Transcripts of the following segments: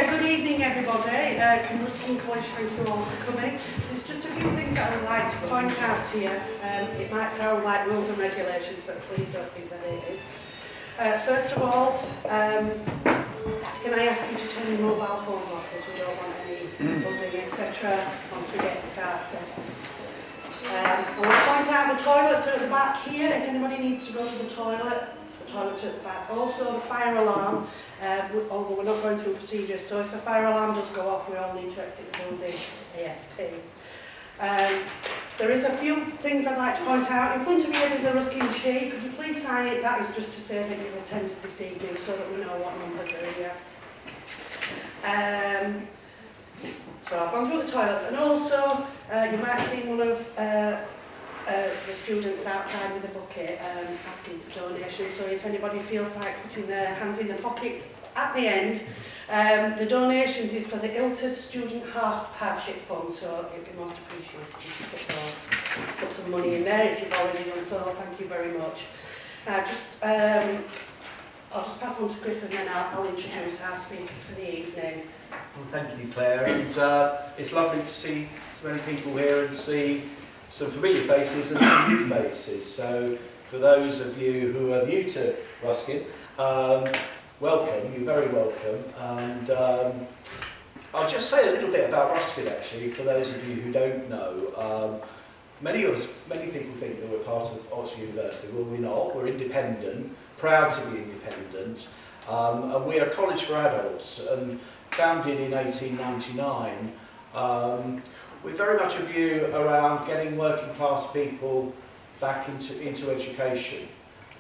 Good evening everybody. Can Ruskin College, thank you all for coming. There's just a few things that I would like to point out to you. It might sound like rules and regulations, but please don't think that it is. First of all, can I ask you to turn your mobile phones off because we don't want any buzzing, etc. once we get started. I want to point out the toilets are at the back here. If anybody needs to go to the toilets are at the back. Also the fire alarm. Although we're not going through procedures, so if the fire alarm does go off, we all need to exit the building ASP. There is a few things I'd like to point out. In front of you there's a Ruskin sheet. Could you please sign it? That is just to say that you've attended this evening so that we know what numbers are here. So I've gone through the toilets, and also you might have seen one of the students outside with a bucket asking for donations. So if anybody feels like putting their hands in the pockets at the end, the donations is for the ILTA Student Hardship Fund, so it'd be most appreciated if you put some money in there if you've already done so. Thank you very much. I'll just pass on to Chris and then I'll introduce our speakers for the evening. Well, thank you, Claire, and it's lovely to see so many people here and see some familiar faces and some new faces. So for those of you who are new to Ruskin, welcome, you're very welcome. And I'll just say a little bit about Ruskin actually, for those of you who don't know. Many people think that we're part of Oxford University. Well, we're not, we're independent, proud to be independent. And we are a college for adults, and founded in 1899. We're very much a view around getting working class people back into education.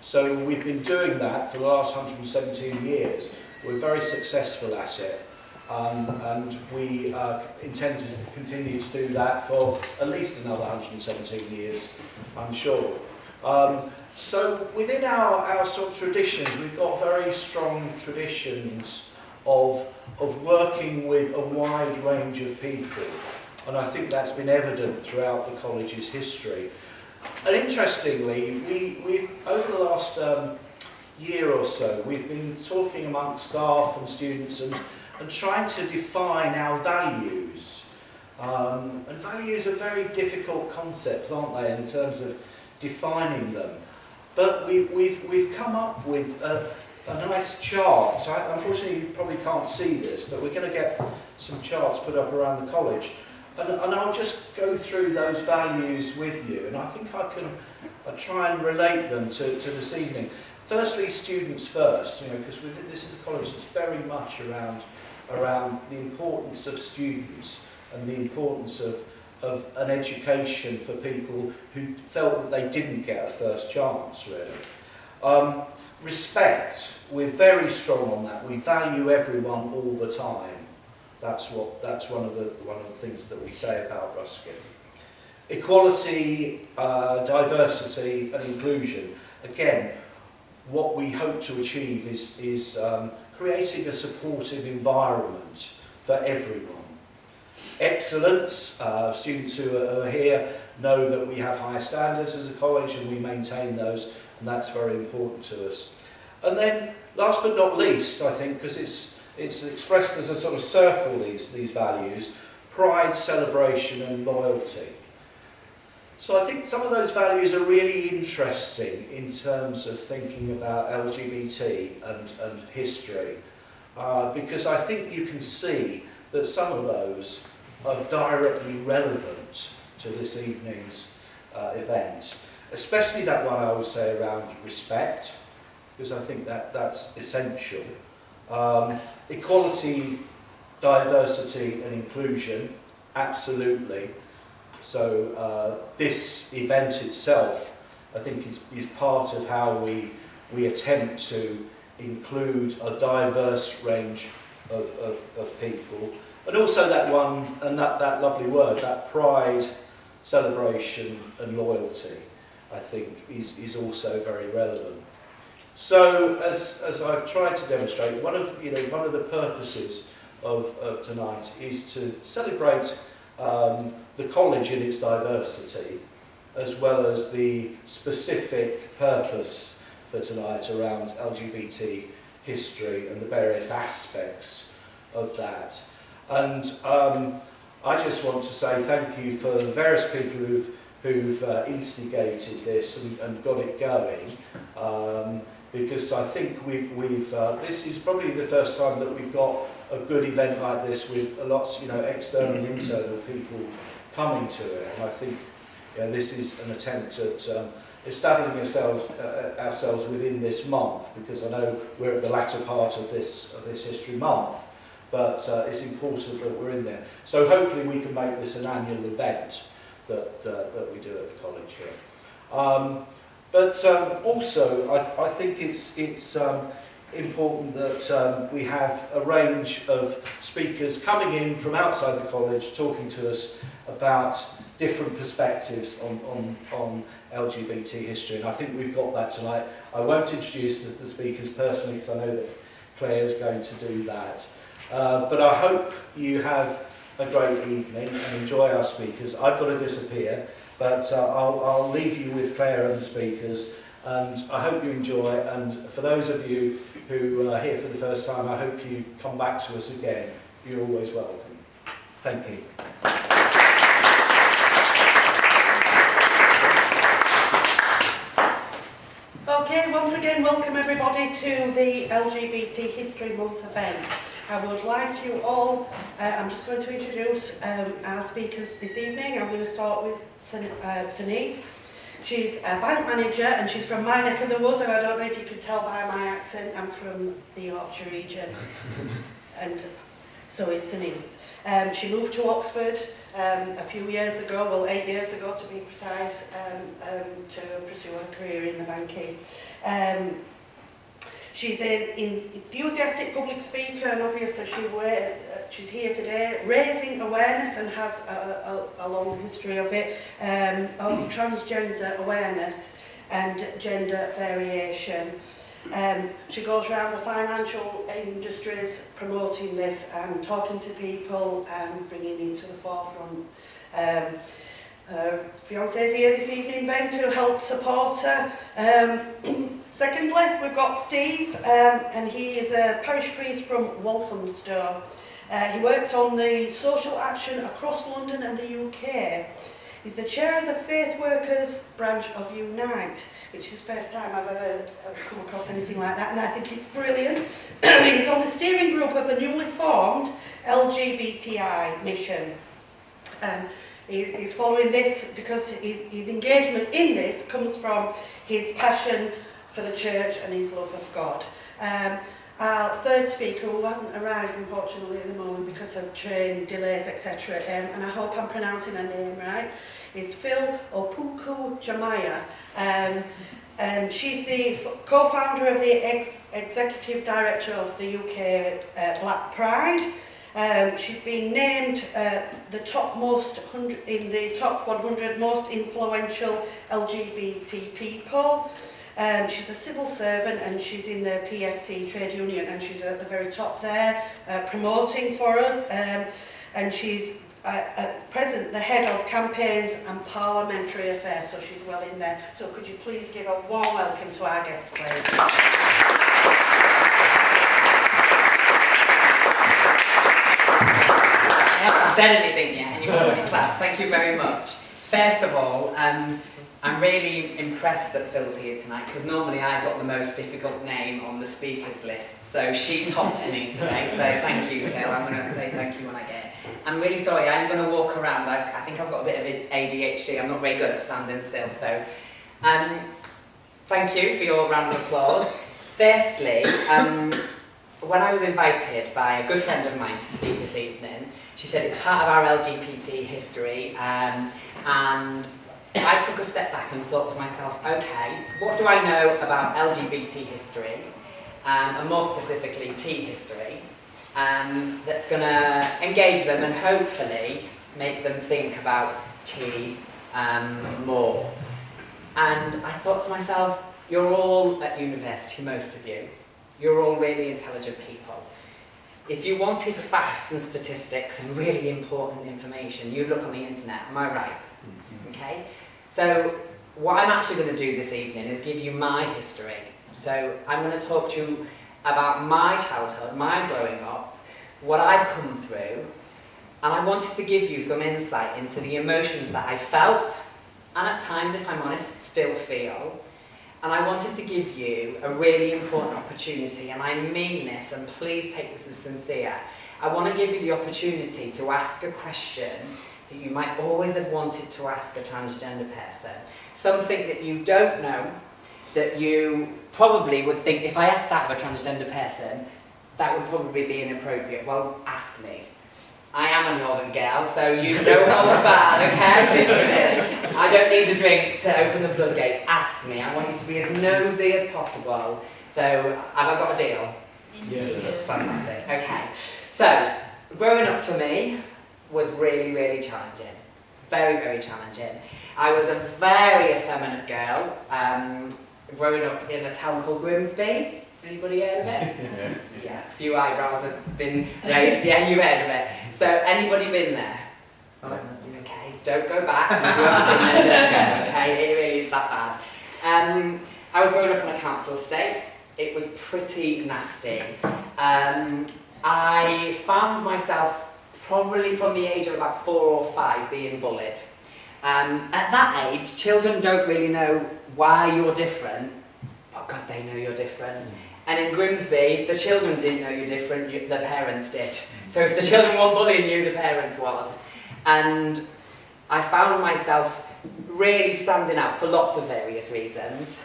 So we've been doing that for the last 117 years. We're very successful at it, and we intend to continue to do that for at least another 117 years, I'm sure. So within our sort of traditions, we've got very strong traditions of working with a wide range of people. And I think that's been evident throughout the college's history. And interestingly, we've over the last year or so, we've been talking amongst staff and students and trying to define our values. And values are very difficult concepts, aren't they, in terms of defining them. But we've come up with a nice chart. So unfortunately, you probably can't see this, but we're going to get some charts put up around the college. And I'll just go through those values with you, and I think I'll try and relate them to this evening. Firstly, students first, because this is a college that's very much around the importance of students and the importance of an education for people who felt that they didn't get a first chance, really. Respect, we're very strong on that. We value everyone all the time. That's one of the things that we say about Ruskin. Equality, diversity and inclusion. Again, what we hope to achieve is creating a supportive environment for everyone. Excellence, students who are here know that we have high standards as a college and we maintain those, and that's very important to us. And then, last but not least, I think, because it's expressed as a sort of circle, these values, pride, celebration and loyalty. So I think some of those values are really interesting in terms of thinking about LGBT and history, because I think you can see that some of those are directly relevant to this evening's event, especially that one I would say around respect, because I think that's essential. Equality, diversity and inclusion, absolutely. So this event itself, I think, is part of how we attempt to include a diverse range of people. And also that one, and that lovely word, that pride, celebration and loyalty, I think is also very relevant. So, as I've tried to demonstrate, one of the purposes of tonight is to celebrate the college in its diversity, as well as the specific purpose for tonight around LGBT history and the various aspects of that. And I just want to say thank you for the various people who've instigated this and got it going, because I think this is probably the first time that we've got a good event like this with lots, external and internal people coming to it. And I think this is an attempt at establishing ourselves within this month, because I know we're at the latter part of this History Month, but it's important that we're in there. So hopefully we can make this an annual event that we do at the college here. But also, I think it's important that we have a range of speakers coming in from outside the college talking to us about different perspectives on LGBT history, and I think we've got that tonight. I won't introduce the speakers personally because I know that Claire's going to do that. But I hope you have a great evening and enjoy our speakers. I've got to disappear, but I'll leave you with Claire and the speakers, and I hope you enjoy. And for those of you who are here for the first time, I hope you come back to us again. You're always welcome. Thank you. Okay, once again, welcome everybody to the LGBT History Month event. I would like you all, I'm just going to introduce our speakers this evening. I'm going to start with Sionice. She's a bank manager and she's from my neck of the woods, and I don't know if you can tell by my accent, I'm from the Yorkshire region. And so is Sionice. She moved to Oxford a few years ago, well 8 years ago to be precise, to pursue a career in the banking. She's an enthusiastic public speaker, and obviously she's here today raising awareness, and has a long history of it, of transgender awareness and gender variation. She goes around the financial industries promoting this and talking to people and bringing it into the forefront. Her fiancé is here this evening, Ben, to help support her. Secondly, we've got Steve, and he is a parish priest from Walthamstow. He works on the social action across London and the UK. He's the chair of the Faith Workers branch of Unite, which is the first time I've ever come across anything like that, and I think it's brilliant. He's on the steering group of the newly formed LGBTI mission. He's following this because his engagement in this comes from his passion for the church and his love of God. Our third speaker, who hasn't arrived unfortunately at the moment because of train delays, etc., and I hope I'm pronouncing her name right, is Phyll Opuku-Gyimah. She's the co-founder of the executive director of the UK Black Pride. She's been named the topmost in the top 100 most influential LGBT people. She's a civil servant and she's in the PSC trade union, and she's at the very top there promoting for us. And she's at present the head of campaigns and parliamentary affairs, so she's well in there. So could you please give a warm welcome to our guest, please? I haven't said anything yet and you've already clapped. Thank you very much. First of all, I'm really impressed that Phil's here tonight, because normally I've got the most difficult name on the speakers list, so she tops me today, so thank you, Phil. I'm going to say thank you when I get it. I'm really sorry, I'm going to walk around. I think I've got a bit of ADHD, I'm not very good at standing still, so thank you for your round of applause. Firstly, when I was invited by a good friend of mine to speak this evening, she said it's part of our LGBT history, and I took a step back and thought to myself, okay, what do I know about LGBT history, and more specifically tea history, that's going to engage them and hopefully make them think about tea more. And I thought to myself, you're all at university, most of you. You're all really intelligent people. If you wanted facts and statistics and really important information, you'd look on the internet, am I right? Okay? So what I'm actually going to do this evening is give you my history. So I'm going to talk to you about my childhood, my growing up, what I've come through, and I wanted to give you some insight into the emotions that I felt, and at times, if I'm honest, still feel. And I wanted to give you a really important opportunity, and I mean this, and please take this as sincere. I want to give you the opportunity to ask a question that you might always have wanted to ask a transgender person. Something that you don't know, that you probably would think, if I asked that of a transgender person, that would probably be inappropriate. Well, ask me. I am a northern girl, so you know what's bad, okay? Literally. I don't need a drink to open the floodgates. Ask me. I want you to be as nosy as possible. So, have I got a deal? Yeah. Fantastic. Okay. So, growing up for me was really, really challenging. Very, very challenging. I was a very effeminate girl, growing up in a town called Grimsby. Anybody heard of it? Yeah, a few eyebrows have been raised. Yeah, you heard of it. So, anybody been there? Oh, okay, don't go back. You haven't been there, don't go, okay? It really is that bad. I was growing up on a council estate. It was pretty nasty. I found myself probably from the age of about 4 or 5 being bullied. At that age, children don't really know why you're different, but God, they know you're different. And in Grimsby, the children didn't know you're different, the parents did. So if the children weren't bullying you, the parents was. And I found myself really standing out for lots of various reasons.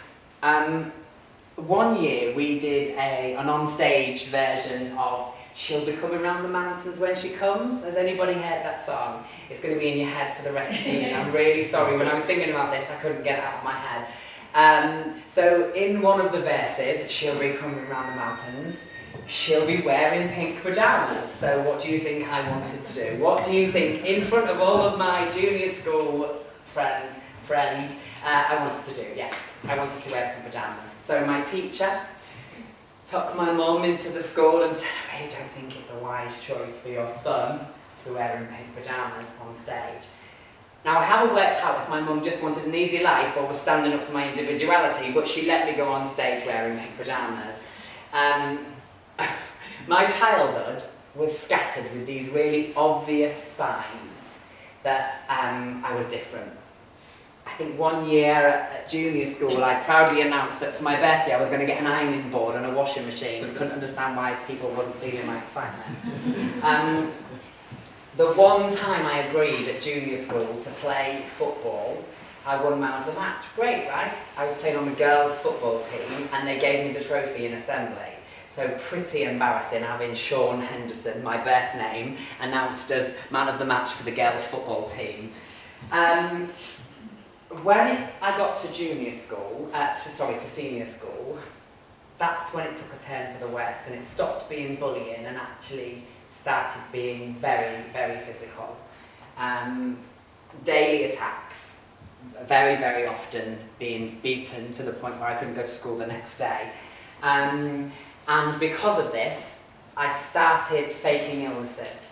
One year we did an on-stage version of She'll Be Coming Round the Mountains When She Comes. Has anybody heard that song? It's going to be in your head for the rest of the evening. I'm really sorry, when I was thinking about this I couldn't get it out of my head. So in one of the verses, she'll be coming around the mountains, she'll be wearing pink pyjamas. So what do you think I wanted to do? What do you think, in front of all of my junior school friends, I wanted to do? Yeah, I wanted to wear pink pyjamas. So my teacher took my mum into the school and said, I really don't think it's a wise choice for your son to be wearing pink pyjamas on stage. Now, I haven't worked out if my mum just wanted an easy life or was standing up for my individuality, but she let me go on stage wearing pink pyjamas. My childhood was scattered with these really obvious signs that I was different. I think one year at junior school, I proudly announced that for my birthday I was going to get an ironing board and a washing machine. I couldn't understand why people wasn't feeling my excitement. The one time I agreed at junior school to play football, I won man of the match. Great, right? I was playing on the girls' football team and they gave me the trophy in assembly. So pretty embarrassing having Sean Henderson, my birth name, announced as man of the match for the girls' football team. When I got to senior school, that's when it took a turn for the worse and it stopped being bullying and actually started being very, very physical. Daily attacks, very, very often being beaten to the point where I couldn't go to school the next day. And because of this, I started faking illnesses.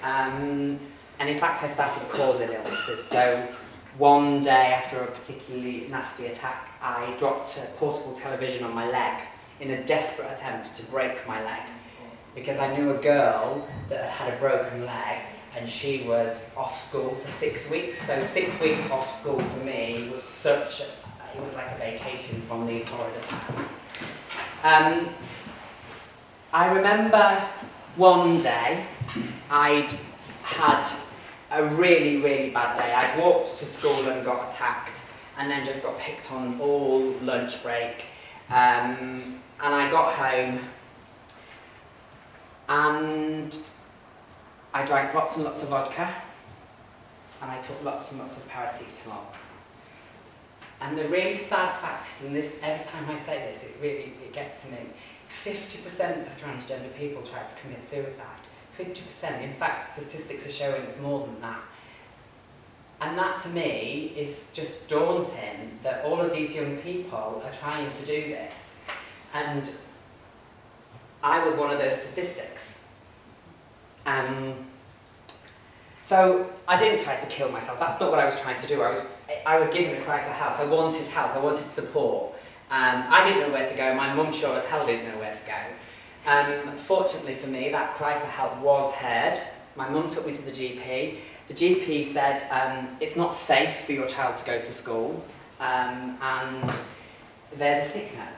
And in fact, I started causing illnesses. So one day after a particularly nasty attack, I dropped a portable television on my leg in a desperate attempt to break my leg. Because I knew a girl that had a broken leg and she was off school for 6 weeks. So 6 weeks off school for me was it was like a vacation from these horrid attacks. I remember one day I'd had a really, really bad day. I'd walked to school and got attacked and then just got picked on all lunch break. And I got home and I drank lots and lots of vodka and I took lots and lots of paracetamol. And the really sad fact is, and this, every time I say this, it gets to me, 50% of transgender people try to commit suicide. 50%. In fact, statistics are showing it's more than that. And that to me is just daunting that all of these young people are trying to do this. And I was one of those statistics. So I didn't try to kill myself. That's not what I was trying to do. I was giving a cry for help. I wanted support. I didn't know where to go. My mum sure as hell didn't know where to go. Fortunately for me, that cry for help was heard. My mum took me to the GP. The GP said it's not safe for your child to go to school, and there's a sick note.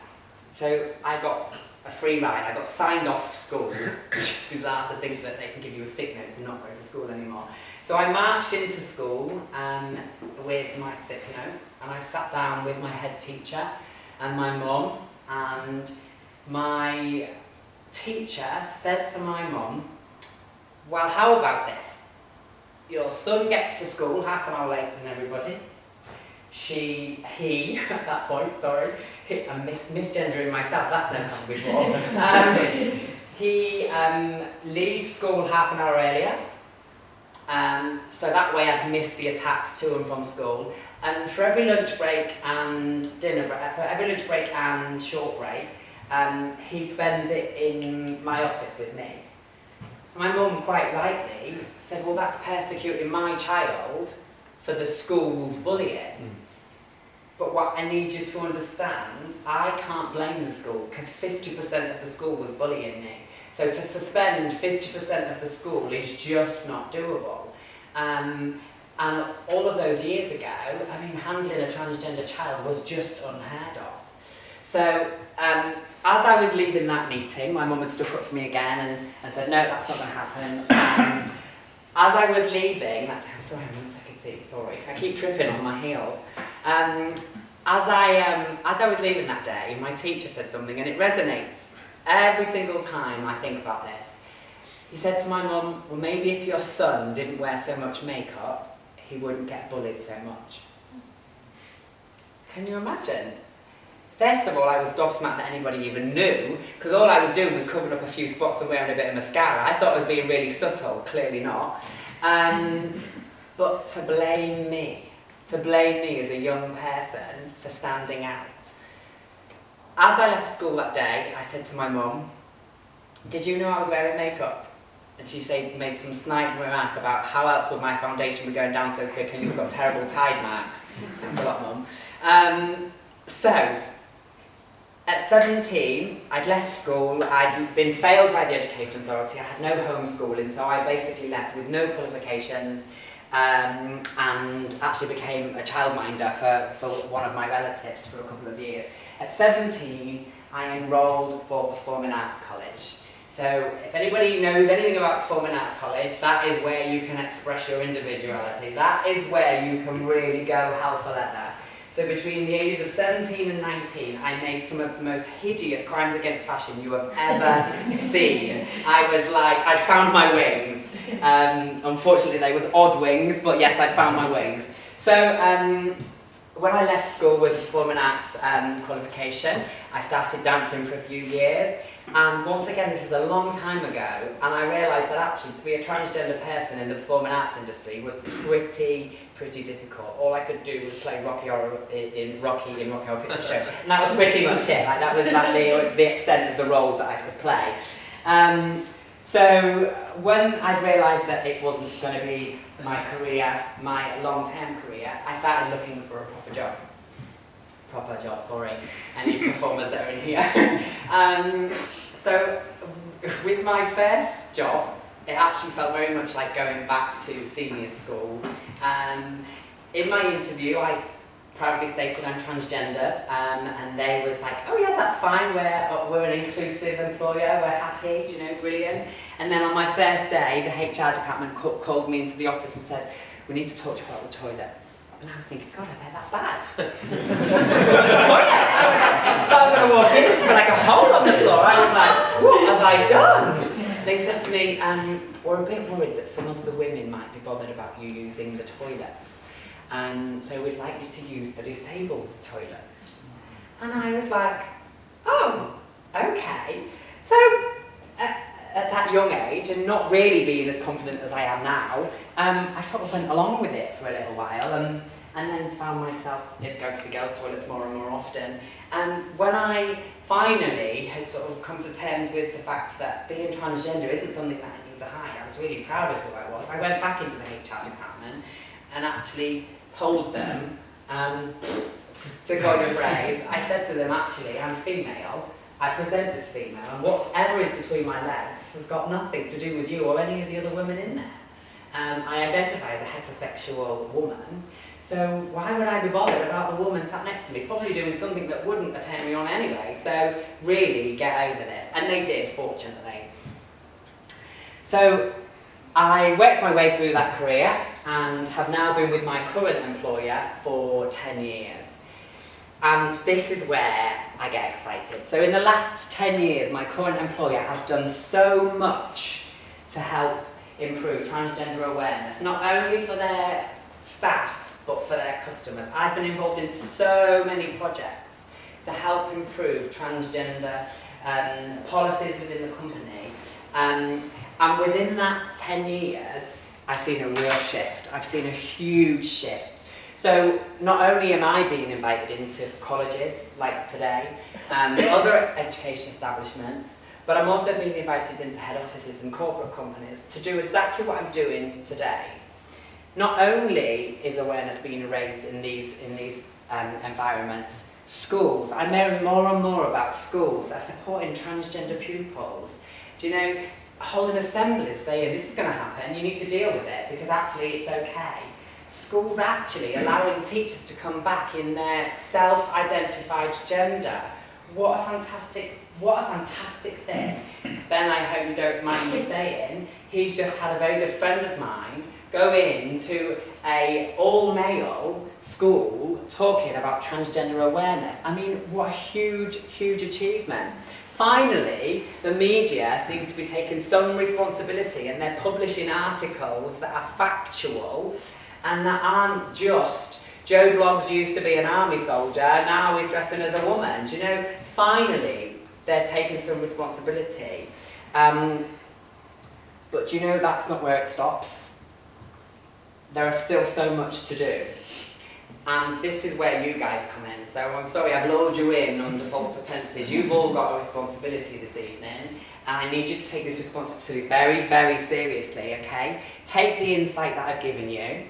So I got a free ride. I got signed off school, which is bizarre to think that they can give you a sick note to not go to school anymore. So I marched into school with my sick note, and I sat down with my head teacher and my mum, and my teacher said to my mum, well, how about this? Your son gets to school half an hour later than everybody. He, at that point, sorry, I'm misgendering myself, that's never happened before. He leaves school half an hour earlier, so that way I'd miss the attacks to and from school. And for every lunch break and for every lunch break and short break, he spends it in my office with me. My mum, quite rightly, said, well, that's persecuting my child for the school's bullying. But what I need you to understand, I can't blame the school, because 50% of the school was bullying me. So to suspend 50% of the school is just not doable. And all of those years ago, I mean, handling a transgender child was just unheard of. So as I was leaving that meeting, my mum had stuck up for me again and said, no, that's not going to happen. As I was leaving, sorry, I'm going to take a seat, sorry, I keep tripping on my heels. As I was leaving that day, my teacher said something, and it resonates every single time I think about this. He said to my mum, well, maybe if your son didn't wear so much makeup, he wouldn't get bullied so much. Can you imagine? First of all, I was gobsmacked that anybody even knew, because all I was doing was covering up a few spots and wearing a bit of mascara. I thought I was being really subtle, clearly not. But to blame me as a young person for standing out. As I left school that day, I said to my mum, did you know I was wearing makeup? And she made some snide remark about how else would my foundation be going down so quick and you've got terrible tide marks. Thanks a lot, Mum. So, at 17, I'd left school, I'd been failed by the Education Authority, I had no homeschooling, so I basically left with no qualifications and actually became a childminder for one of my relatives for a couple of years. At 17, I enrolled for Performing Arts College. So if anybody knows anything about Performing Arts College, that is where you can express your individuality. That is where you can really go hell for leather. So between the ages of 17 and 19, I made some of the most hideous crimes against fashion you have ever seen. I was like, I'd found my wings. Unfortunately, they was odd wings, but yes, I'd found my wings. So when I left school with a performing arts qualification, I started dancing for a few years. And once again, this is a long time ago, and I realised that actually to be a transgender person in the performing arts industry was pretty difficult. All I could do was play Rocky in Rocky Horror Picture Show, and that was pretty much it. Like, that was like the extent of the roles that I could play. So when I realised that it wasn't going to be my career, my long-term career, I started looking for a proper job. Any performers that are in here. So with my first job, it actually felt very much like going back to senior school. In my interview, I proudly stated I'm transgender, and they was like, oh yeah, that's fine, we're an inclusive employer, we're happy, you know, brilliant. And then on my first day, the HR department called me into the office and said, we need to talk to you about the toilets. And I was thinking, God, are they that bad? I was going to walk in, there's like a hole on the floor. I was like, what have I done? They said to me, we're a bit worried that some of the women might be bothered about you using the toilets. And so we'd like you to use the disabled toilets. And I was like, oh, okay. So at that young age, and not really being as confident as I am now, I sort of went along with it for a little while, and then found myself going to the girls' toilets more and more often. And when I finally had sort of come to terms with the fact that being transgender isn't something that I need to hide, I was really proud of who I was. I went back into the HR department and actually told them, to coin a phrase, I said to them, actually, I'm female, I present as female, and whatever is between my legs has got nothing to do with you or any of the other women in there. I identify as a heterosexual woman, so why would I be bothered about the woman sat next to me, probably doing something that wouldn't turn me on anyway? So really get over this. And they did, fortunately. So I worked my way through that career and have now been with my current employer for 10 years. And this is where I get excited. So in the last 10 years, my current employer has done so much to help improve transgender awareness, not only for their staff, but for their customers. I've been involved in so many projects to help improve transgender policies within the company. And within that 10 years, I've seen a real shift. I've seen a huge shift. So not only am I being invited into colleges, like today, other education establishments, but I'm also being invited into head offices and corporate companies to do exactly what I'm doing today. Not only is awareness being raised in these environments, schools, I'm hearing more and more about schools that are supporting transgender pupils. Do you know, holding assemblies saying this is going to happen, you need to deal with it because actually it's okay. Schools actually allowing teachers to come back in their self-identified gender. What a fantastic thing. Ben, I hope you don't mind me saying, he's just had a very good friend of mine go into a all-male school talking about transgender awareness. I mean, what a huge, huge achievement. Finally, the media seems to be taking some responsibility and they're publishing articles that are factual and that aren't just Joe Bloggs used to be an army soldier, now he's dressing as a woman. Do you know, finally, they're taking some responsibility. But do you know that's not where it stops? There is still so much to do. And this is where you guys come in. So I'm sorry, I've lured you in under false pretenses. You've all got a responsibility this evening, and I need you to take this responsibility very, very seriously, okay? Take the insight that I've given you,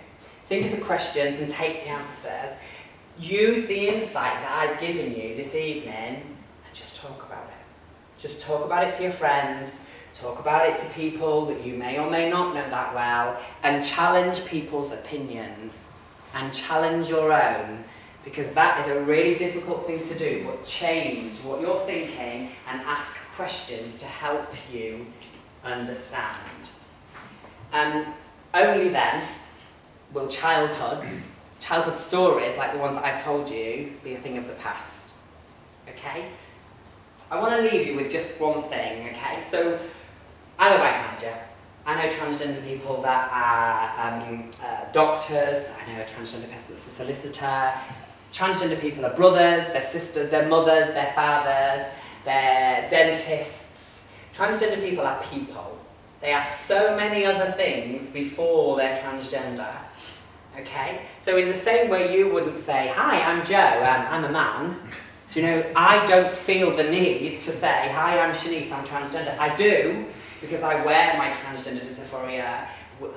think of the questions and take the answers. Use the insight that I've given you this evening and just talk about it. Just talk about it to your friends, talk about it to people that you may or may not know that well, and challenge people's opinions. And challenge your own, because that is a really difficult thing to do, but change what you're thinking and ask questions to help you understand. Only then will childhood stories like the ones that I've told you be a thing of the past. Okay? I want to leave you with just one thing, okay? So, I'm a bank manager. I know transgender people that are doctors, I know a transgender person that's a solicitor. Transgender people are brothers, they're sisters, they're mothers, they're fathers, they're dentists. Transgender people are people. They are so many other things before they're transgender. Okay? So in the same way you wouldn't say, hi, I'm Joe, I'm a man. Do you know, I don't feel the need to say, hi, I'm Sionice, I'm transgender. I do, because I wear my transgender dysphoria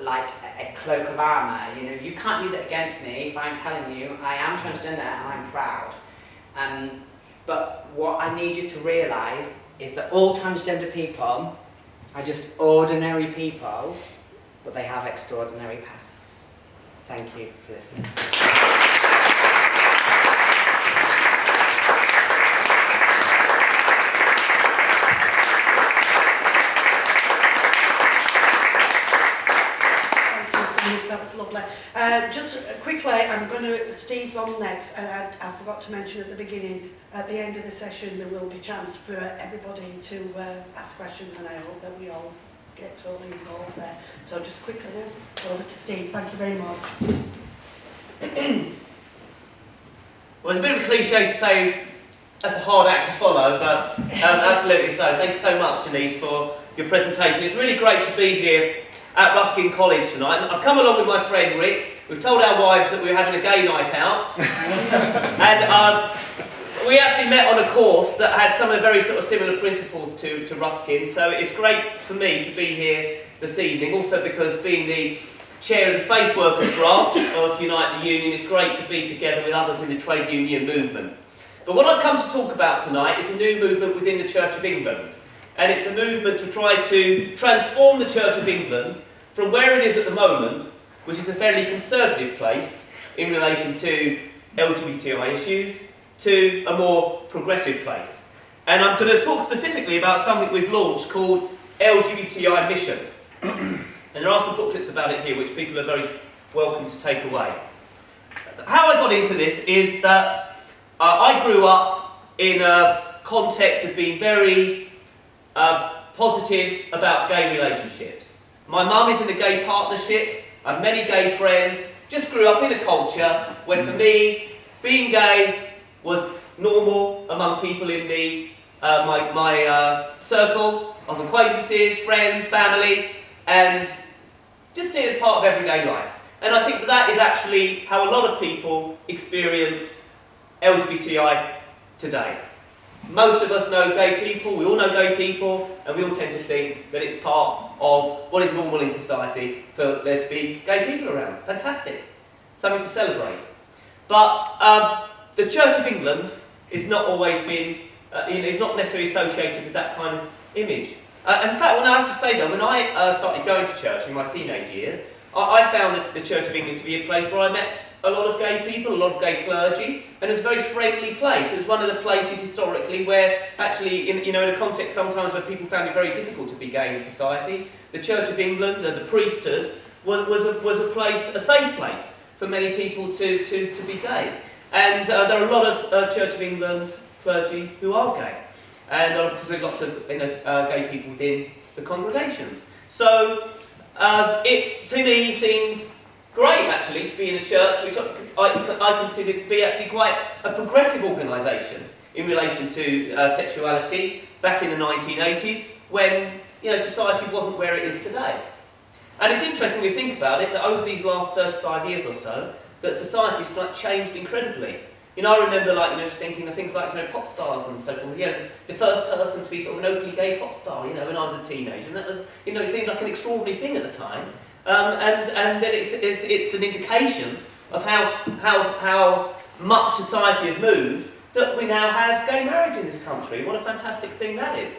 like a cloak of armour. You know, you can't use it against me if I'm telling you I am transgender and I'm proud. But what I need you to realise is that all transgender people are just ordinary people, but they have extraordinary pasts. Thank you for listening. That was lovely. Just quickly, Steve's on next, and I forgot to mention at the beginning, at the end of the session, there will be a chance for everybody to ask questions, and I hope that we all get totally involved there. So just quickly now, over to Steve. Thank you very much. Well, it's a bit of a cliche to say that's a hard act to follow, but absolutely so. Thank you so much, Sionice, for your presentation. It's really great to be here at Ruskin College tonight. I've come along with my friend Rick. We've told our wives that we were having a gay night out. And we actually met on a course that had some of the very sort of similar principles to Ruskin. So it's great for me to be here this evening. Also because being the chair of the Faith Workers branch of Unite the Union, it's great to be together with others in the trade union movement. But what I've come to talk about tonight is a new movement within the Church of England. And it's a movement to try to transform the Church of England from where it is at the moment, which is a fairly conservative place in relation to LGBTI issues, to a more progressive place. And I'm going to talk specifically about something we've launched called LGBTI Mission. And there are some booklets about it here which people are very welcome to take away. How I got into this is that I grew up in a context of being very positive about gay relationships. My mum is in a gay partnership, I have many gay friends, just grew up in a culture where for me, being gay was normal among people in the my circle of acquaintances, friends, family, and just see it as part of everyday life. And I think that is actually how a lot of people experience LGBTI today. Most of us know gay people, we all know gay people, and we all tend to think that it's part of what is normal in society for there to be gay people around. Fantastic. Something to celebrate. But the Church of England is not always been, is not necessarily associated with that kind of image. In fact, when I have to say though, when I started going to church in my teenage years, I found the Church of England to be a place where I met a lot of gay people, a lot of gay clergy, and it's a very friendly place. It was one of the places historically where actually, in a context sometimes where people found it very difficult to be gay in society, the Church of England and the priesthood was a place, a safe place for many people to be gay. And there are a lot of Church of England clergy who are gay. And of course there are lots of gay people within the congregations. So it to me seems great actually to be in a church which I consider to be actually quite a progressive organisation in relation to sexuality back in the 1980s when society wasn't where it is today. And it's interesting when you think about it that over these last 35 years or so that society's changed incredibly. I remember just thinking of things like pop stars and so forth. The first person to be sort of an openly gay pop star, when I was a teenager, and that was it seemed like an extraordinary thing at the time. And then it's an indication of how much society has moved that we now have gay marriage in this country. What a fantastic thing that is,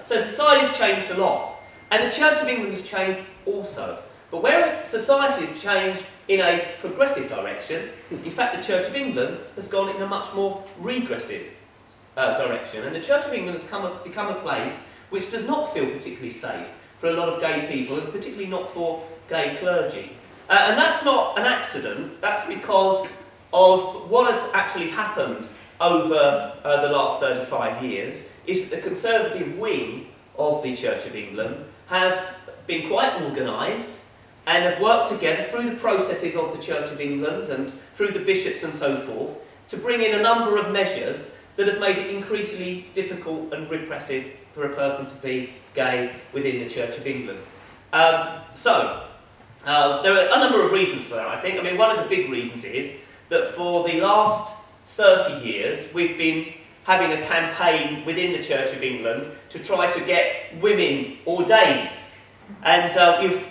So society's changed a lot. And the Church of England has changed also. But whereas society has changed in a progressive direction, in fact the Church of England has gone in a much more regressive direction. And the Church of England has become a place which does not feel particularly safe for a lot of gay people, and particularly not for gay clergy. And that's not an accident, that's because of what has actually happened over the last 35 years, is that the conservative wing of the Church of England have been quite organised and have worked together through the processes of the Church of England and through the bishops and so forth to bring in a number of measures that have made it increasingly difficult and repressive for a person to be gay within the Church of England. There are a number of reasons for that, I think. One of the big reasons is that for the last 30 years we've been having a campaign within the Church of England to try to get women ordained. And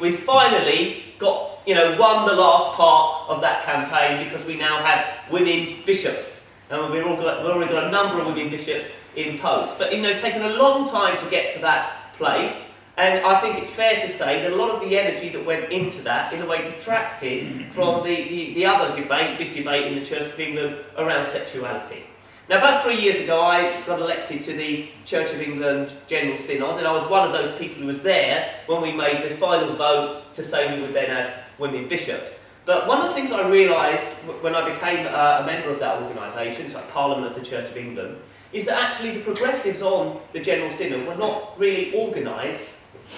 we've finally got, won the last part of that campaign because we now have women bishops. And we've already got a number of women bishops in post. But, it's taken a long time to get to that place. And I think it's fair to say that a lot of the energy that went into that, in a way, detracted from the other big debate in the Church of England around sexuality. Now, about 3 years ago, I got elected to the Church of England General Synod, and I was one of those people who was there when we made the final vote to say we would then have women bishops. But one of the things I realised when I became a member of that organisation, so like Parliament of the Church of England, is that actually the progressives on the General Synod were not really organised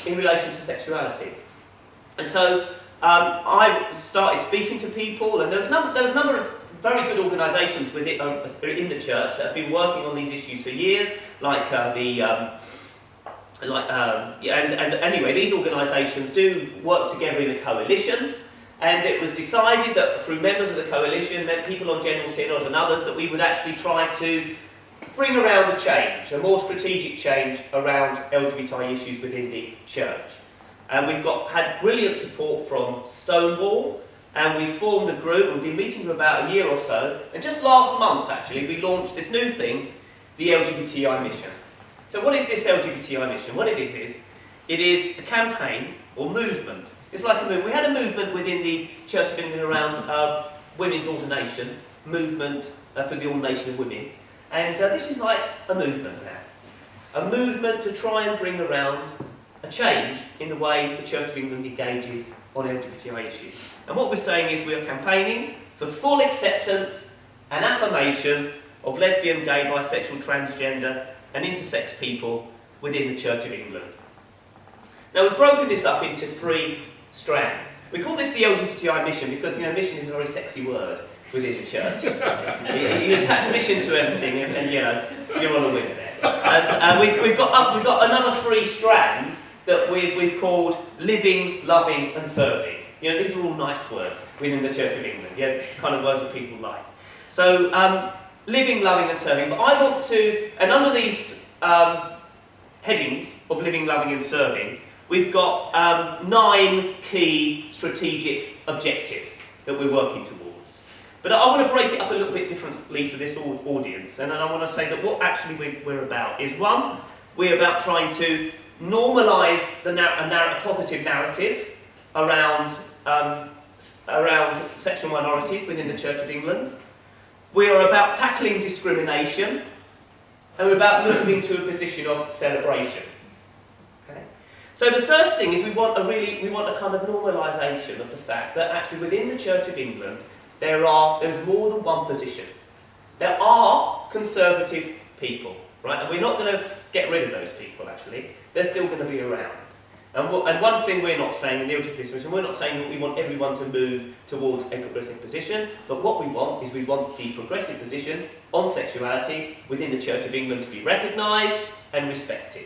in relation to sexuality. And so I started speaking to people, and there was a number of very good organisations in the church that have been working on these issues for years, anyway, these organisations do work together in a coalition, and it was decided that through members of the coalition, people on General Synod and others, that we would actually try to bring around a change, a more strategic change around LGBTI issues within the church. And we've had brilliant support from Stonewall, and we formed a group. We've been meeting for about a year or so, and just last month actually we launched this new thing, the LGBTI mission. So what is this LGBTI mission? What it is a campaign or movement. It's like a movement. We had a movement within the Church of England around women's ordination, movement for the ordination of women, and this is like a movement now. A movement to try and bring around a change in the way the Church of England engages on LGBTI issues. And what we're saying is we are campaigning for full acceptance and affirmation of lesbian, gay, bisexual, transgender and intersex people within the Church of England. Now we've broken this up into 3 strands. We call this the LGBTI mission because, you know, mission is a very sexy word within the church. you attach mission to everything and you know, you're on a winner there. And we've got another 3 strands that we've called living, loving and serving. You know, these are all nice words within the Church of England, yeah, kind of words that people like. So, living, loving and serving. But I want to, and under these headings of living, loving and serving, we've got 9 key strategic objectives that we're working towards. But I want to break it up a little bit differently for this audience, and I want to say that what actually we're about is, 1, we're about trying to normalise a positive narrative around sexual minorities within the Church of England. We are about tackling discrimination, and we're about moving to a position of celebration. Okay? So the first thing is we want a kind of normalisation of the fact that actually within the Church of England there's more than one position. There are conservative people, right? And we're not going to get rid of those people actually. They're still going to be around. And one thing we're not saying in the LGBT mission, we're not saying that we want everyone to move towards a progressive position, but what we want is we want the progressive position on sexuality within the Church of England to be recognised and respected.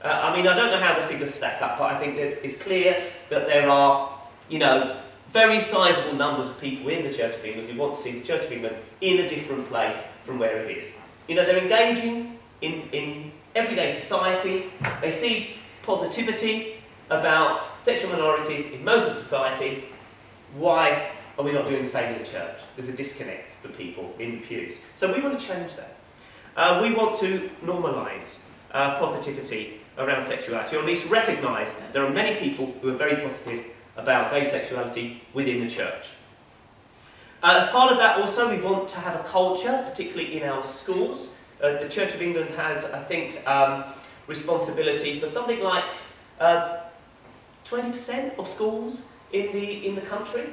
I mean, I don't know how the figures stack up, but I think that it's clear that there are, you know, very sizable numbers of people in the Church of England who want to see the Church of England in a different place from where it is. You know, they're engaging in everyday society. They see positivity about sexual minorities in most of society. Why are we not doing the same in the church? There's a disconnect for people in the pews. So we want to change that. We want to normalise positivity around sexuality, or at least recognise there are many people who are very positive about gay sexuality within the church. As part of that also we want to have a culture, particularly in our schools. The Church of England has, I think, responsibility for something like 20% of schools in the country,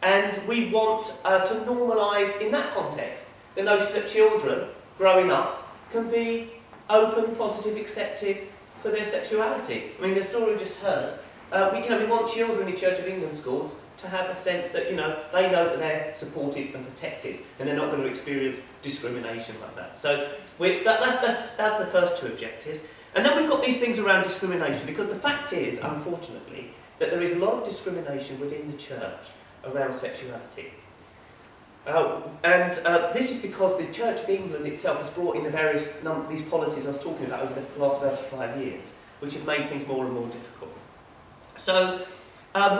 and we want to normalise in that context the notion that children growing up can be open, positive, accepted for their sexuality. I mean, the story we just heard, we want children in Church of England schools to have a sense that, you know, they know that they're supported and protected and they're not going to experience discrimination like that. So that's the first 2 objectives. And then we've got these things around discrimination, because the fact is, unfortunately, that there is a lot of discrimination within the church around sexuality. This is because the Church of England itself has brought in these policies I was talking about over the last 35 years, which have made things more and more difficult. So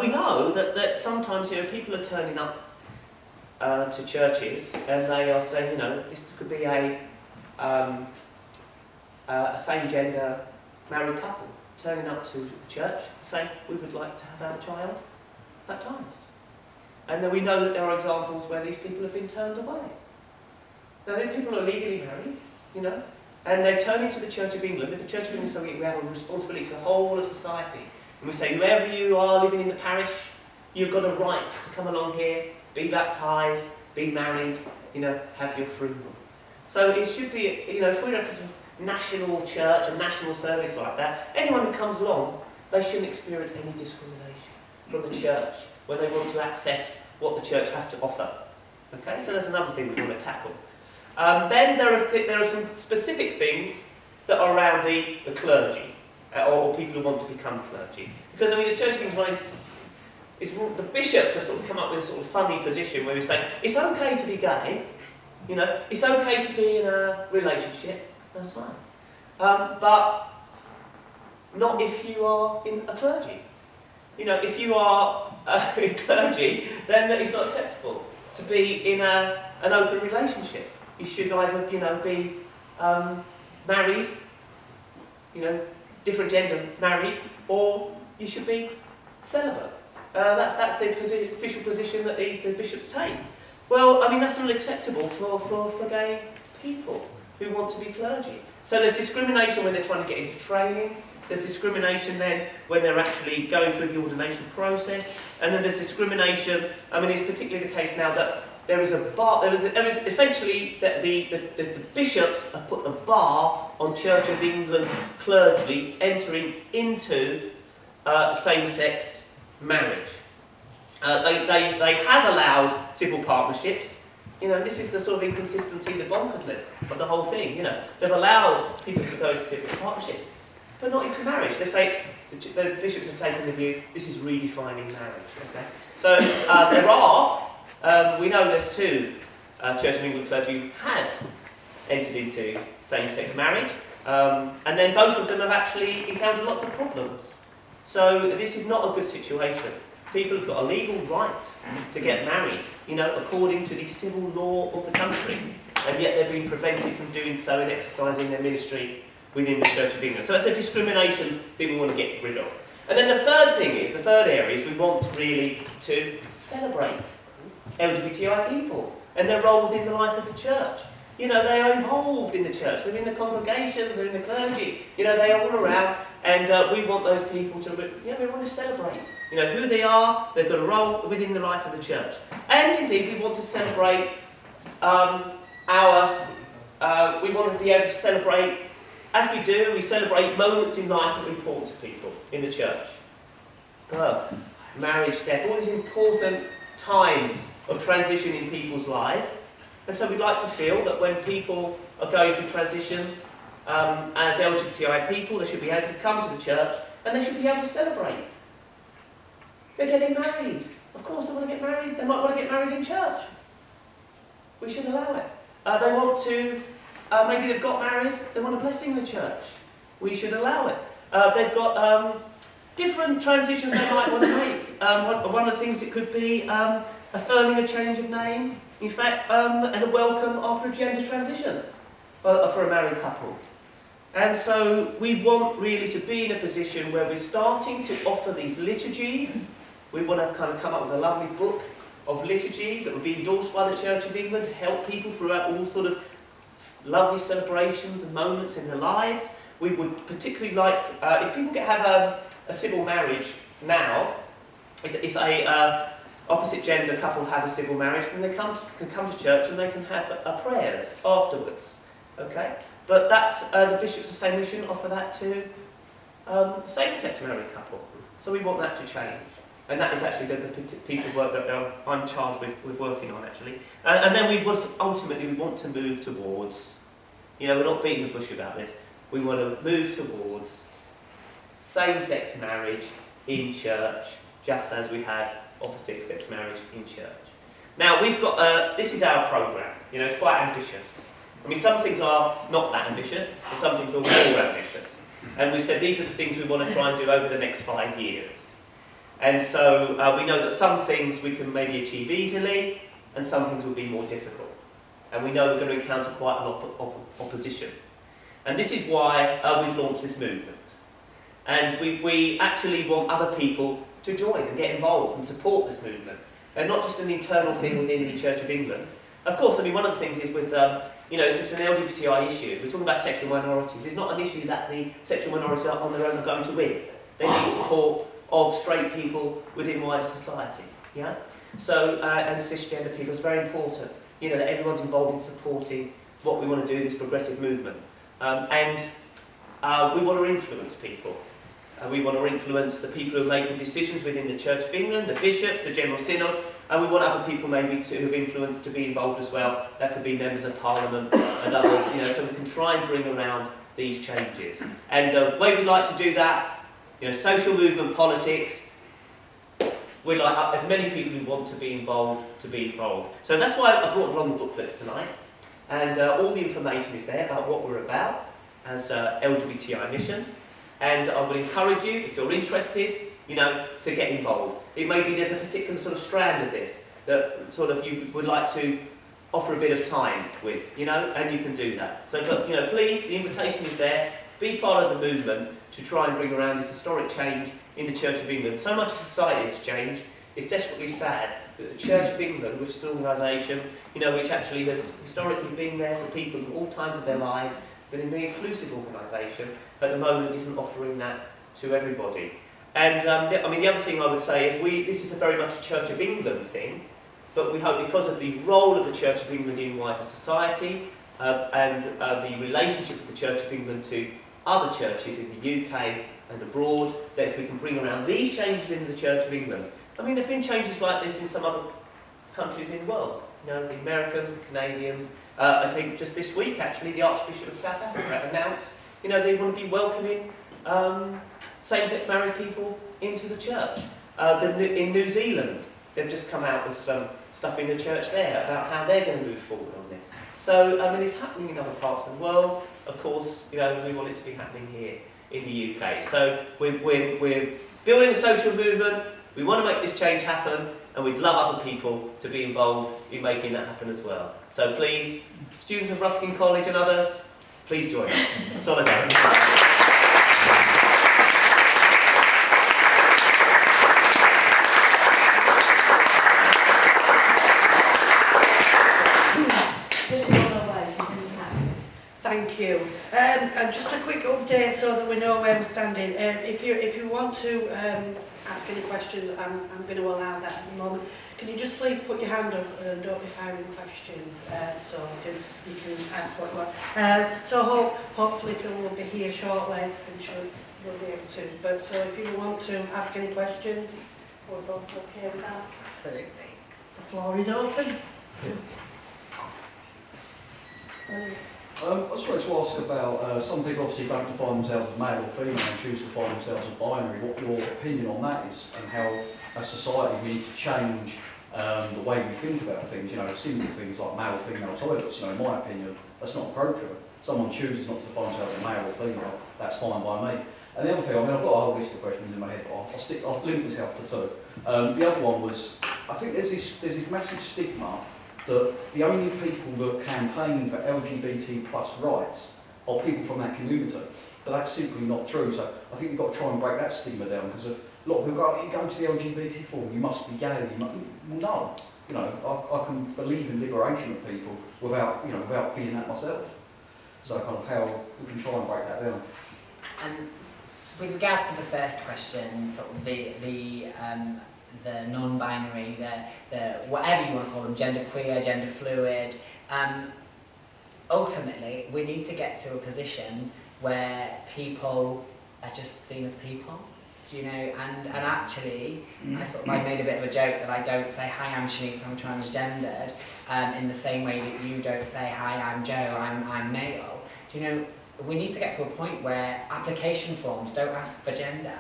we know that sometimes, you know, people are turning up to churches and they are saying, you know, this could be a same-gender married couple turning up to church saying, we would like to have our child baptised. And then we know that there are examples where these people have been turned away. Now, these people are legally married, you know, and they're turning to the Church of England. With the Church of England, so we have a responsibility to the whole of society. And we say, whoever you are living in the parish, you've got a right to come along here, be baptised, be married, you know, have your free will. So it should be, you know, if we're a national church, a national service like that, anyone who comes along, they shouldn't experience any discrimination from the church when they want to access what the church has to offer. Okay, so there's another thing we want to tackle. Then there are some specific things that are around the clergy, or people who want to become clergy. Because, I mean, the Church of England is the bishops have sort of come up with a sort of funny position where we say, it's okay to be gay, you know, it's okay to be in a relationship, that's fine. But not if you are in a clergy. You know, if you are in clergy, then it's not acceptable to be in an open relationship. You should either, you know, be married, you know, different gender married, or you should be celibate. That's the official position that the bishops take. Well, I mean, that's not acceptable for gay people who want to be clergy. So there's discrimination when they're trying to get into training. There's discrimination then when they're actually going through the ordination process. And then there's discrimination, I mean, it's particularly the case now that there is a bar, there is essentially that the bishops have put a bar on Church of England clergy entering into same-sex marriage. They have allowed civil partnerships. You know, this is the sort of inconsistency, the bonkersness of the whole thing. You know, they've allowed people to go into civil partnerships, but not into marriage. They say the bishops have taken the view this is redefining marriage. Okay, so there are. We know there's two Church of England clergy who have entered into same-sex marriage, and then both of them have actually encountered lots of problems. So this is not a good situation. People have got a legal right to get married, you know, according to the civil law of the country, and yet they're being prevented from doing so and exercising their ministry within the Church of England. So that's a discrimination that we want to get rid of. And then the third area is we want really to celebrate LGBTI people and their role within the life of the church. You know, they are involved in the church, they're in the congregations, they're in the clergy, you know, they are all around, and we want those people to, you know, we want to celebrate, you know, who they are, they've got a role within the life of the church. And indeed, we want to celebrate we want to be able to celebrate, as we do, we celebrate moments in life that are important to people in the church. Birth, marriage, death, all these important times of transition in people's lives. And so we'd like to feel that when people are going through transitions as LGBTI people, they should be able to come to the church and they should be able to celebrate. They're getting married. Of course they want to get married. They might want to get married in church. We should allow it. They want to, maybe they've got married, they want a blessing in the church. We should allow it. They've got different transitions they might want to make. One of the things it could be affirming a change of name, in fact, and a welcome after a gender transition for a married couple. And so we want really to be in a position where we're starting to offer these liturgies. We want to kind of come up with a lovely book of liturgies that would be endorsed by the Church of England to help people throughout all sort of lovely celebrations and moments in their lives. We would particularly like, if people have a civil marriage now, if a opposite gender couple have a civil marriage, then they can come to church and they can have prayers afterwards. Okay? But the bishops are saying we shouldn't offer that to a same-sex married couple. So we want that to change. And that is actually the piece of work that I'm charged with working on, actually. And then ultimately we want to move towards, you know, we're not beating the bush about this, we want to move towards same-sex marriage in church, just as we have opposite-sex marriage in church. Now, we've got, this is our programme, you know, it's quite ambitious. I mean, some things are not that ambitious, and some things are more ambitious. And we've said these are the things we want to try and do over the next 5 years. And so we know that some things we can maybe achieve easily, and some things will be more difficult. And we know we're going to encounter quite a lot of opposition. And this is why we've launched this movement. And we actually want other people to join and get involved and support this movement. And not just an internal thing within the Church of England. Of course, I mean, one of the things is with, you know, it's an LGBTI issue. We're talking about sexual minorities. It's not an issue that the sexual minorities on their own are going to win. They need support of straight people within wider society. Yeah? So, and cisgender people is very important. You know, that everyone's involved in supporting what we want to do, this progressive movement. And we want to influence people. We want to influence the people who are making decisions within the Church of England, the bishops, the General Synod, and we want other people maybe to have influence to be involved as well. That could be members of Parliament and others, you know, so we can try and bring around these changes. And the way we like to do that, you know, social movement politics, we'd like as many people who want to be involved to be involved. So that's why I brought along the booklets tonight. And all the information is there about what we're about as LGBTI Mission. And I would encourage you, if you're interested, you know, to get involved. It may be there's a particular sort of strand of this that sort of you would like to offer a bit of time with, you know, and you can do that. So, but, you know, please, the invitation is there. Be part of the movement to try and bring around this historic change in the Church of England. So much of society has changed. It's desperately sad that the Church of England, which is an organisation, you know, which actually has historically been there for people at all times of their lives, been a very inclusive organisation, at the moment isn't offering that to everybody. And I mean, the other thing I would say is this is very much a Church of England thing, but we hope because of the role of the Church of England in wider society and the relationship of the Church of England to other churches in the UK and abroad, that if we can bring around these changes in the Church of England. I mean, there have been changes like this in some other countries in the world. You know, the Americans, the Canadians. I think just this week, actually, the Archbishop of South Africa announced, you know, they want to be welcoming same-sex married people into the church. In New Zealand, they've just come out with some stuff in the church there about how they're going to move forward on this. So, I mean, it's happening in other parts of the world. Of course, you know, we want it to be happening here in the UK. So we're building a social movement. We want to make this change happen, and we'd love other people to be involved in making that happen as well. So please, students of Ruskin College and others, please join us. Solidarity. Thank you. And just a quick update so that we know where we're standing. If you want to ask any questions, I'm going to allow that at the moment. Can you just please put your hand up and don't be firing questions, so you can ask what you want. So hopefully Phyll will be here shortly and we'll be able to. But so if you want to ask any questions, we're both okay with that. Absolutely. The floor is open. I just wanted to ask about, some people obviously don't define themselves as male or female and choose to define themselves as binary. What your opinion on that is, and how as society we need to change the way we think about things, you know, simple things like male, female toilets, you know, in my opinion, that's not appropriate. Someone chooses not to define themselves as male or female, that's fine by me. And the other thing, I mean, I've got a whole list of questions in my head, but I'll limit myself to two. The other one was, I think there's this massive stigma that the only people that campaign for LGBT plus rights are people from that community. But that's simply not true. So I think you've got to try and break that stigma down, because a lot of people go, oh, you go to the LGBT forum, you must be gay. Well, no. You know, I can believe in liberation of people without being that myself. So kind of how we can try and break that down. And with regards to the first question, sort of the non-binary, the whatever you want to call them, genderqueer, gender fluid, ultimately we need to get to a position where people are just seen as people, you know, and actually I made a bit of a joke that I don't say, hi, I'm Sionice, I'm transgendered, in the same way that you don't say, hi, I'm Joe, I'm male. Do you know, we need to get to a point where application forms don't ask for gender,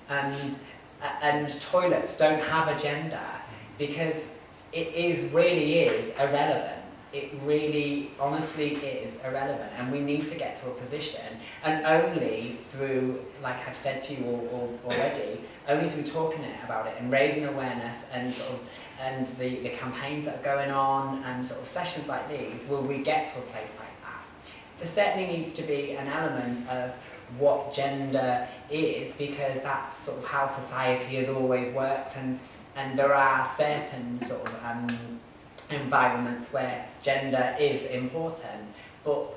and toilets don't have a gender, because it really is irrelevant. It really, honestly is irrelevant, and we need to get to a position, and only through, like I've said to you already, only through talking about it and raising awareness and and the campaigns that are going on and sort of sessions like these will we get to a place like that. There certainly needs to be an element of what gender is, because that's sort of how society has always worked, and there are certain sort of environments where gender is important, but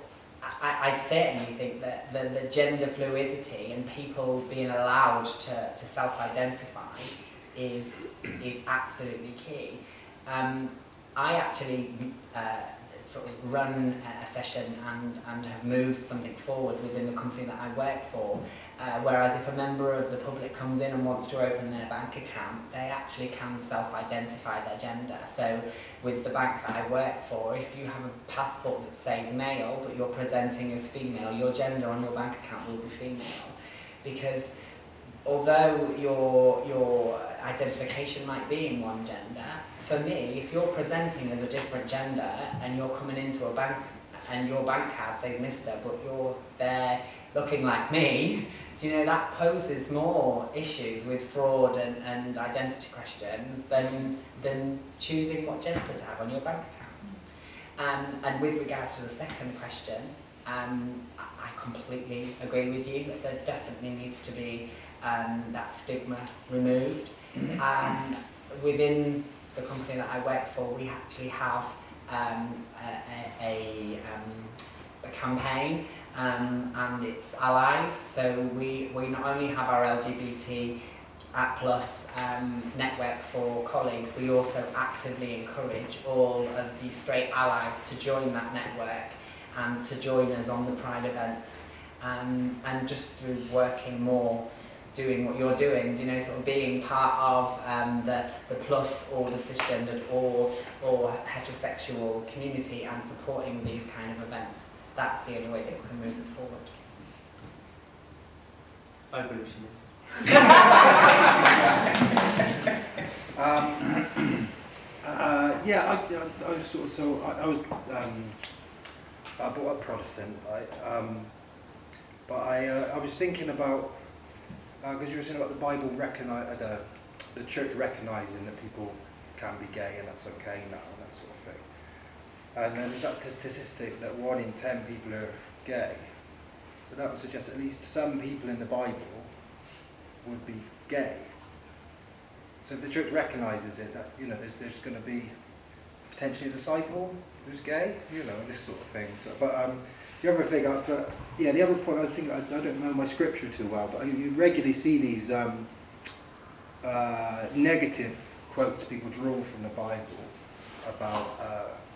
I certainly think that the gender fluidity and people being allowed to self-identify is absolutely key. I actually sort of run a session and have moved something forward within the company that I work for, whereas if a member of the public comes in and wants to open their bank account, they actually can self-identify their gender. So with the bank that I work for, if you have a passport that says male but you're presenting as female, your gender on your bank account will be female, because although your identification might be in one gender, for me, if you're presenting as a different gender and you're coming into a bank and your bank card says Mr, but you're there looking like me, Do you know that poses more issues with fraud and identity questions than choosing what gender to have on your bank account? And with regards to the second question, I completely agree with you that there definitely needs to be that stigma removed. Within the company that I work for, we actually have a campaign, and it's allies. So we not only have our LGBT plus network for colleagues, we also actively encourage all of the straight allies to join that network and to join us on the Pride events, and just through working more, doing what you're doing, you know, sort of being part of the plus or the cisgendered or heterosexual community and supporting these kind of events. That's the only way that we can move it forward. I agree with you. Yeah, I was sort of, so I was brought up Protestant, right? But I was thinking about, because you were saying about the Bible the church recognising that people can be gay and that's okay now and that sort of thing. And then there's that statistic that 1 in 10 people are gay. So that would suggest at least some people in the Bible would be gay. So if the church recognises it, that, you know, there's going to be potentially a disciple who's gay, you know, this sort of thing. But the other thing, the other point I was thinking, I don't know my scripture too well, but you regularly see these negative quotes people draw from the Bible about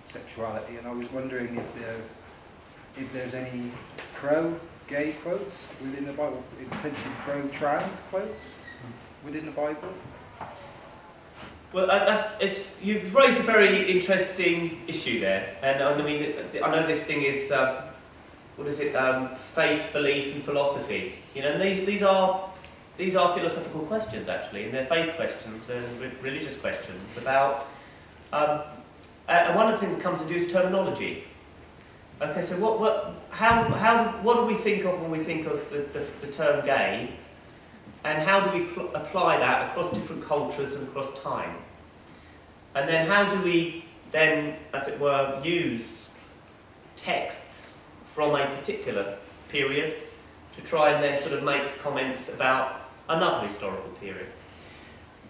sexuality, and I was wondering if there's any pro-gay quotes within the Bible, potentially pro-trans quotes within the Bible. Well, you've raised a very interesting issue there, and I mean, I know this thing is faith, belief, and philosophy. You know, and these are philosophical questions actually, and they're faith questions and religious questions about. And one of the things that comes into is terminology. Okay, so what do we think of when we think of the term gay? And how do we apply that across different cultures and across time? And then how do we then, as it were, use texts from a particular period to try and then sort of make comments about another historical period?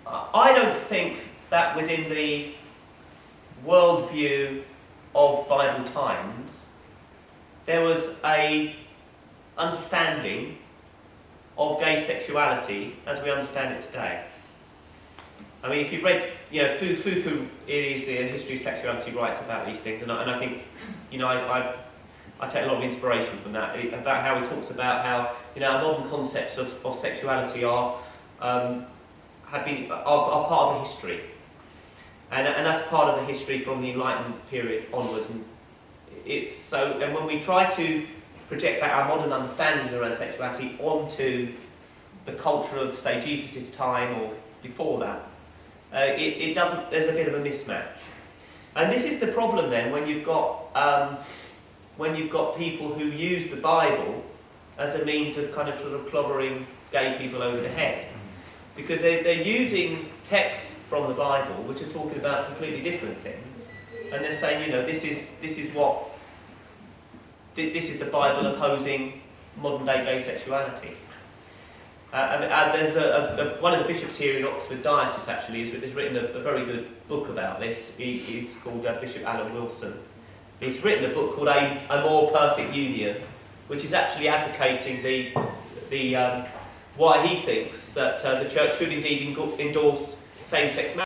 I don't think that within the worldview of Bible times there was a understanding of gay sexuality as we understand it today. I mean, if you've read, you know, Fuku is a history of sexuality, writes about these things, and I think, you know, I take a lot of inspiration from that, about how he talks about how, you know, our modern concepts of sexuality are part of a history, and that's part of the history from the Enlightenment period onwards, and and when we try to project back our modern understandings around sexuality onto the culture of, say, Jesus' time or before that, it doesn't. There's a bit of a mismatch, and this is the problem then when you've got people who use the Bible as a means of kind of sort of clobbering gay people over the head, because they're using texts from the Bible which are talking about completely different things, and they're saying, you know, this is the Bible opposing modern day gay sexuality. And there's one of the bishops here in Oxford Diocese actually has written a very good book about this. He's called Bishop Alan Wilson. He's written a book called A More Perfect Union, which is actually advocating why he thinks that the Church should indeed endorse same-sex marriage.